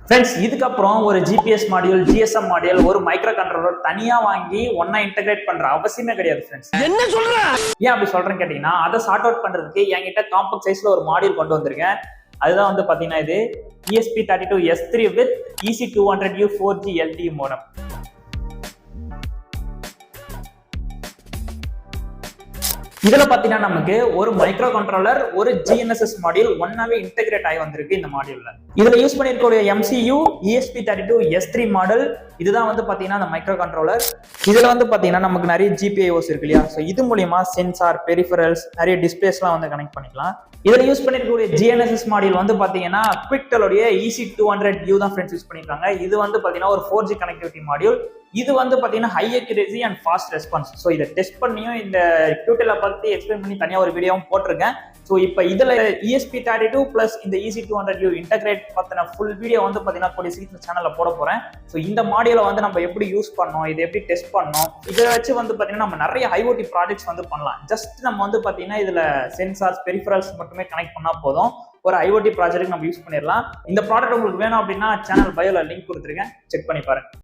Friends, இதுக்கப்புறம் ஒரு GPS module, GSM module, ஒரு மைக்ரோ கண்ட்ரோலர் தனியா வாங்கி ஒன்னா இன்டகிரேட் பண்ற அவசியமே கிடையாது ஃப்ரெண்ட்ஸ். என்ன சொல்ற? ஏன் அப்படி சொல்றேன்னு கேட்டீங்கன்னா, அதை சார்ட் அவுட் பண்றதுக்கு என்கிட்ட காம்பாக்ட் சைஸ்ல ஒரு மாடியூல் கொண்டு வந்திருக்கேன். அதுதான் வந்து பாத்தீங்கன்னா இது ESP32S3 with EC200U 4G LTE modem. இதுல பாத்தீங்கன்னா நமக்கு ஒரு மைக்ரோ கண்ட்ரோலர், ஒரு GNSS மாடியூல் ஒன்னாவே இன்டகிரேட் ஆகி வந்திருக்கு இந்த மாடியூல்ல. இதுல யூஸ் பண்ணிருக்கக்கூடிய MCU ESP32S3 மாடல். இதுதான் வந்து பாத்தீங்கன்னா அந்த மைக்ரோ கண்ட்ரோலர். இதுல வந்து பாத்தீங்கன்னா நமக்கு நிறைய GPIOs இருக்கு இல்லையா? சோ இது மூலியமா சென்சார், பெரிஃபரல்ஸ், நிறைய டிஸ்பிளேஸ்லாம் வந்து கனெக்ட் பண்ணிக்கலாம். இதுல யூஸ் பண்ணிருக்கக்கூடிய GNSS மாடியூல் வந்து பாத்தீங்கன்னா குவிக்டெலோடைய EC200U தான் ஃப்ரெண்ட்ஸ் யூஸ் பண்ணிருக்காங்க. இது வந்து பாத்தீங்கன்னா ஒரு 4G கனெக்டிவிட்டி மாடியூல். இது வந்து பாத்தீங்கன்னா high accuracy and fast response. So இதை டெஸ்ட் பண்ணியும் இந்த QTEL பத்தி எக்ஸ்பிளைன் பண்ணி தனியா ஒரு வீடியோவும் போட்டிருக்கேன். ஸோ இப்போ இதுல ESP32 பிளஸ் இந்த EC200U இன்டகிரேட் பத்தின ஃபுல் வீடியோ வந்து பாத்தீங்கன்னா கூடிய சீக்கிரம் சேனல்ல போட போறேன். ஸோ இந்த மாடியூலை வந்து நம்ம எப்படி யூஸ் பண்ணோம், இதை எப்படி டெஸ்ட் பண்ணோம், இதை வச்சு வந்து பாத்தீங்கன்னா நம்ம நிறைய IoT ப்ராஜெக்ட்ஸ் வந்து பண்ணலாம். ஜஸ்ட் நம்ம வந்து பாத்தீங்கன்னா இதுல சென்சார்ஸ், பெரிஃபரல்ஸ் மட்டுமே கனெக்ட் பண்ணா போதும். ஒரு IoT ப்ராஜெக்ட் நம்ம யூஸ் பண்ணிடலாம். இந்த ப்ராடக்ட் உங்களுக்கு வேணும் அப்படின்னா சேனல் பயோல லிங்க் கொடுத்துருக்கேன், செக் பண்ணி பாருங்க.